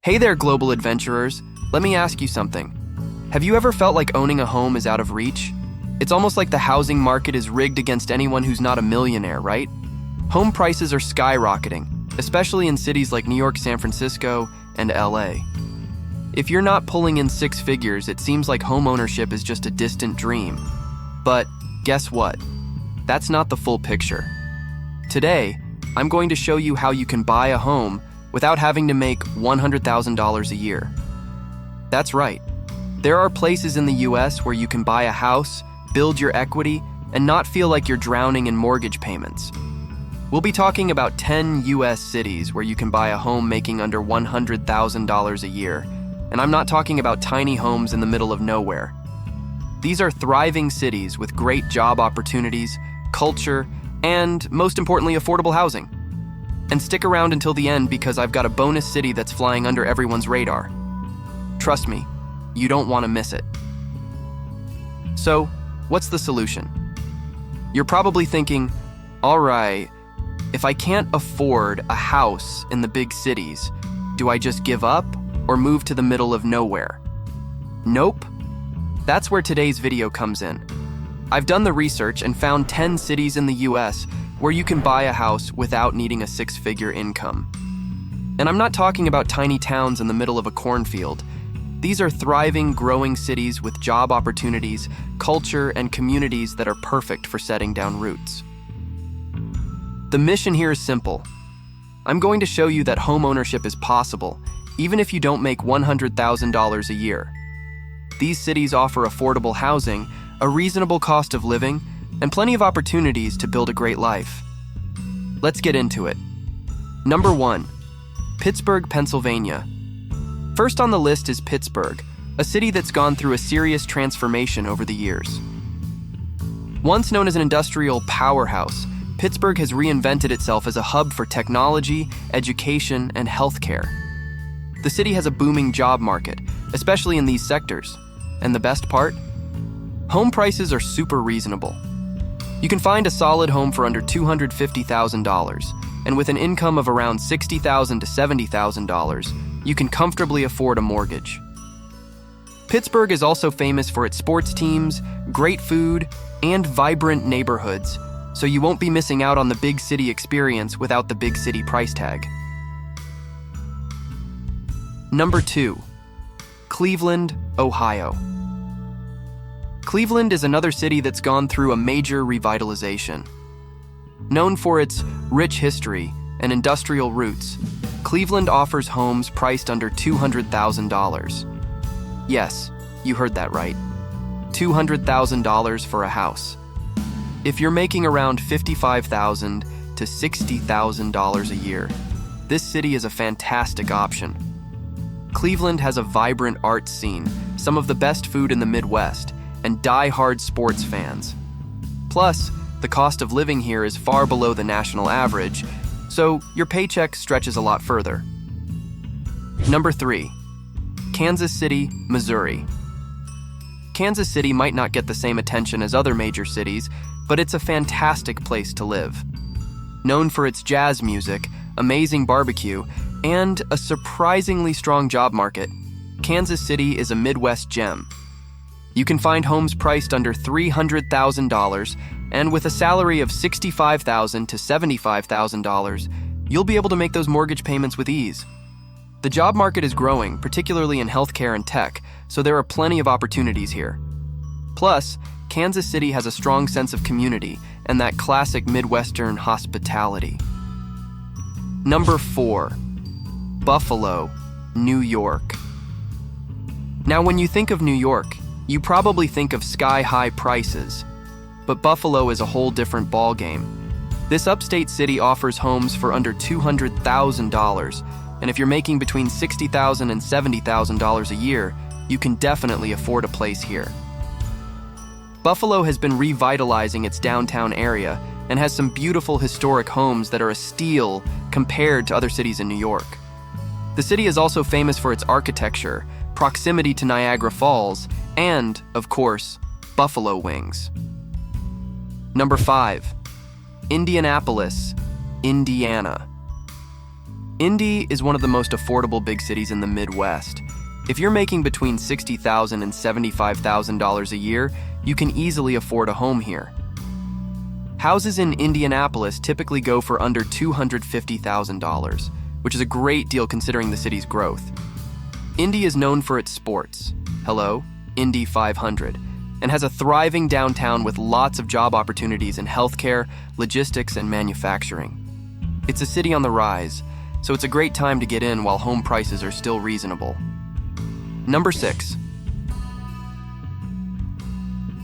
Hey there, global adventurers. Let me ask you something. Have you ever felt like owning a home is out of reach? It's almost like the housing market is rigged against anyone who's not a millionaire, right? Home prices are skyrocketing, especially in cities like New York, San Francisco, and LA. If you're not pulling in six figures, it seems like home ownership is just a distant dream. But guess what? That's not the full picture. Today, I'm going to show you how you can buy a home without having to make $100,000 a year. That's right. There are places in the US where you can buy a house, build your equity, and not feel like you're drowning in mortgage payments. We'll be talking about 10 US cities where you can buy a home making under $100,000 a year. And I'm not talking about tiny homes in the middle of nowhere. These are thriving cities with great job opportunities, culture, and most importantly, affordable housing. And stick around until the end because I've got a bonus city that's flying under everyone's radar. Trust me, you don't want to miss it. So, what's the solution? You're probably thinking, all right, if I can't afford a house in the big cities, do I just give up or move to the middle of nowhere? Nope. That's where today's video comes in. I've done the research and found 10 cities in the US where you can buy a house without needing a six-figure income. And I'm not talking about tiny towns in the middle of a cornfield. These are thriving, growing cities with job opportunities, culture, and communities that are perfect for setting down roots. The mission here is simple. I'm going to show you that home ownership is possible, even if you don't make $100,000 a year. These cities offer affordable housing, a reasonable cost of living, and plenty of opportunities to build a great life. Let's get into it. Number 1, Pittsburgh, Pennsylvania. First on the list is Pittsburgh, a city that's gone through a serious transformation over the years. Once known as an industrial powerhouse, Pittsburgh has reinvented itself as a hub for technology, education, and healthcare. The city has a booming job market, especially in these sectors. And the best part? Home prices are super reasonable. You can find a solid home for under $250,000, and with an income of around $60,000 to $70,000, you can comfortably afford a mortgage. Pittsburgh is also famous for its sports teams, great food, and vibrant neighborhoods, so you won't be missing out on the big city experience without the big city price tag. Number 2, Cleveland, Ohio. Cleveland is another city that's gone through a major revitalization. Known for its rich history and industrial roots, Cleveland offers homes priced under $200,000. Yes, you heard that right. $200,000 for a house. If you're making around $55,000 to $60,000 a year, this city is a fantastic option. Cleveland has a vibrant art scene, some of the best food in the Midwest, and die-hard sports fans. Plus, the cost of living here is far below the national average, so your paycheck stretches a lot further. Number 3, Kansas City, Missouri. Kansas City might not get the same attention as other major cities, but it's a fantastic place to live. Known for its jazz music, amazing barbecue, and a surprisingly strong job market, Kansas City is a Midwest gem. You can find homes priced under $300,000, and with a salary of $65,000 to $75,000, you'll be able to make those mortgage payments with ease. The job market is growing, particularly in healthcare and tech, so there are plenty of opportunities here. Plus, Kansas City has a strong sense of community and that classic Midwestern hospitality. Number 4, Buffalo, New York. Now, when you think of New York, you probably think of sky-high prices, but Buffalo is a whole different ballgame. This upstate city offers homes for under $200,000, and if you're making between $60,000 and $70,000 a year, you can definitely afford a place here. Buffalo has been revitalizing its downtown area and has some beautiful historic homes that are a steal compared to other cities in New York. The city is also famous for its architecture, proximity to Niagara Falls, and, of course, buffalo wings. Number 5, Indianapolis, Indiana. Indy is one of the most affordable big cities in the Midwest. If you're making between $60,000 and $75,000 a year, you can easily afford a home here. Houses in Indianapolis typically go for under $250,000, which is a great deal considering the city's growth. Indy is known for its sports, hello, Indy 500, and has a thriving downtown with lots of job opportunities in healthcare, logistics, and manufacturing. It's a city on the rise, so it's a great time to get in while home prices are still reasonable. Number 6.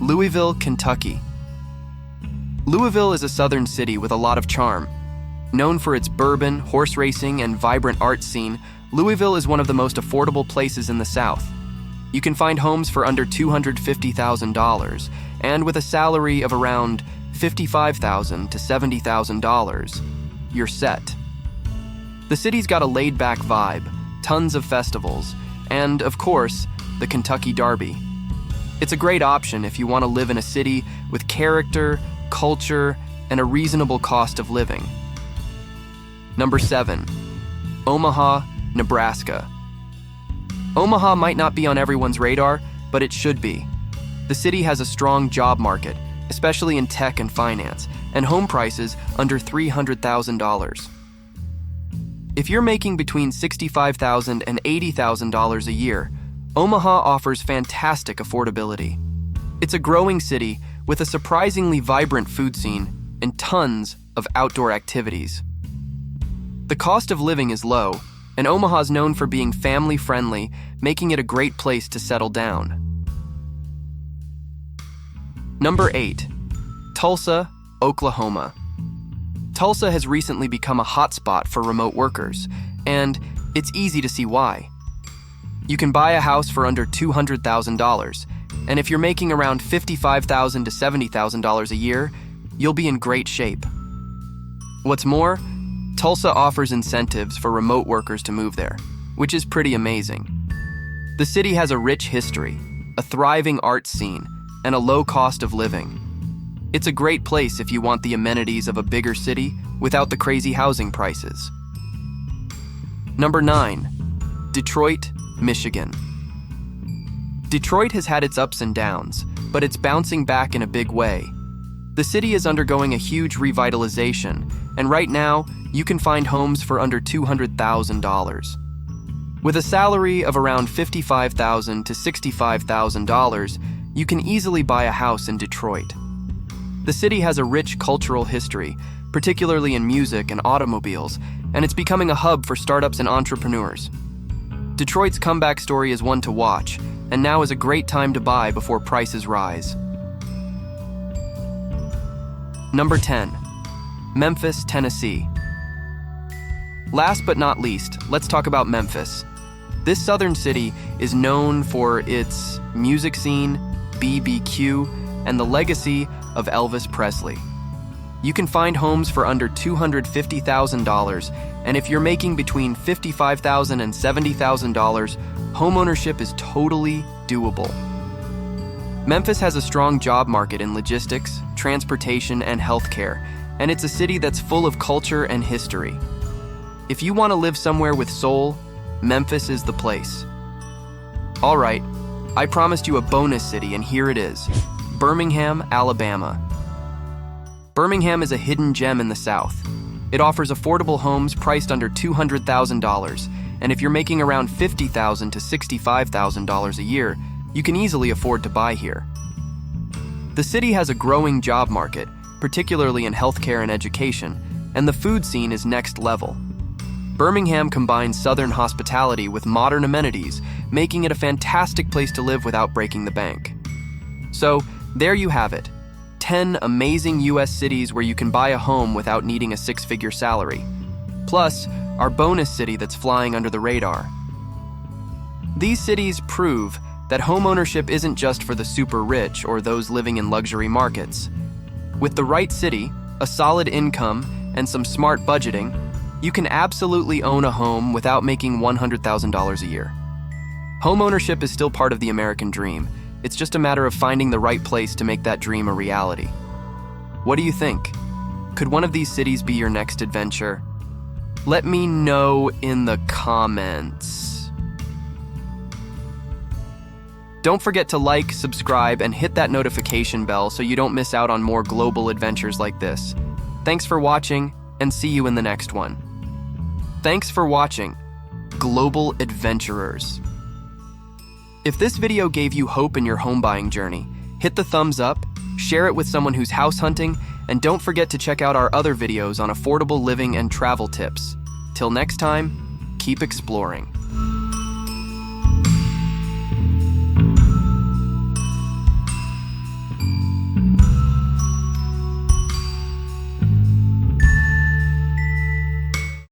Louisville, Kentucky. Louisville is a southern city with a lot of charm. Known for its bourbon, horse racing, and vibrant art scene, Louisville is one of the most affordable places in the South. You can find homes for under $250,000, and with a salary of around $55,000 to $70,000, you're set. The city's got a laid-back vibe, tons of festivals, and, of course, the Kentucky Derby. It's a great option if you want to live in a city with character, culture, and a reasonable cost of living. Number 7. Omaha, Nebraska. Omaha might not be on everyone's radar, but it should be. The city has a strong job market, especially in tech and finance, and home prices under $300,000. If you're making between $65,000 and $80,000 a year, Omaha offers fantastic affordability. It's a growing city with a surprisingly vibrant food scene and tons of outdoor activities. The cost of living is low, and Omaha's known for being family-friendly, making it a great place to settle down. Number 8. Tulsa, Oklahoma. Tulsa has recently become a hotspot for remote workers, and it's easy to see why. You can buy a house for under $200,000, and if you're making around $55,000 to $70,000 a year, you'll be in great shape. What's more, Tulsa offers incentives for remote workers to move there, which is pretty amazing. The city has a rich history, a thriving art scene, and a low cost of living. It's a great place if you want the amenities of a bigger city without the crazy housing prices. Number 9. Detroit, Michigan. Detroit has had its ups and downs, but it's bouncing back in a big way. The city is undergoing a huge revitalization, and right now, you can find homes for under $200,000. With a salary of around $55,000 to $65,000, you can easily buy a house in Detroit. The city has a rich cultural history, particularly in music and automobiles, and it's becoming a hub for startups and entrepreneurs. Detroit's comeback story is one to watch, and now is a great time to buy before prices rise. Number 10. Memphis, Tennessee. Last but not least, let's talk about Memphis. This southern city is known for its music scene, BBQ, and the legacy of Elvis Presley. You can find homes for under $250,000, and if you're making between $55,000 and $70,000, homeownership is totally doable. Memphis has a strong job market in logistics, transportation, and healthcare, and it's a city that's full of culture and history. If you want to live somewhere with soul, Memphis is the place. All right, I promised you a bonus city, and here it is: Birmingham, Alabama. Birmingham is a hidden gem in the South. It offers affordable homes priced under $200,000, and if you're making around $50,000 to $65,000 a year, you can easily afford to buy here. The city has a growing job market, particularly in healthcare and education, and the food scene is next level. Birmingham combines Southern hospitality with modern amenities, making it a fantastic place to live without breaking the bank. So, there you have it. 10 amazing US cities where you can buy a home without needing a six-figure salary. Plus, our bonus city that's flying under the radar. These cities prove that homeownership isn't just for the super rich or those living in luxury markets. With the right city, a solid income, and some smart budgeting, you can absolutely own a home without making $100,000 a year. Homeownership is still part of the American dream. It's just a matter of finding the right place to make that dream a reality. What do you think? Could one of these cities be your next adventure? Let me know in the comments. Don't forget to like, subscribe, and hit that notification bell so you don't miss out on more global adventures like this. Thanks for watching, and see you in the next one. Thanks for watching, Global Adventurers. If this video gave you hope in your home buying journey, hit the thumbs up, share it with someone who's house hunting, and don't forget to check out our other videos on affordable living and travel tips. Till next time, keep exploring.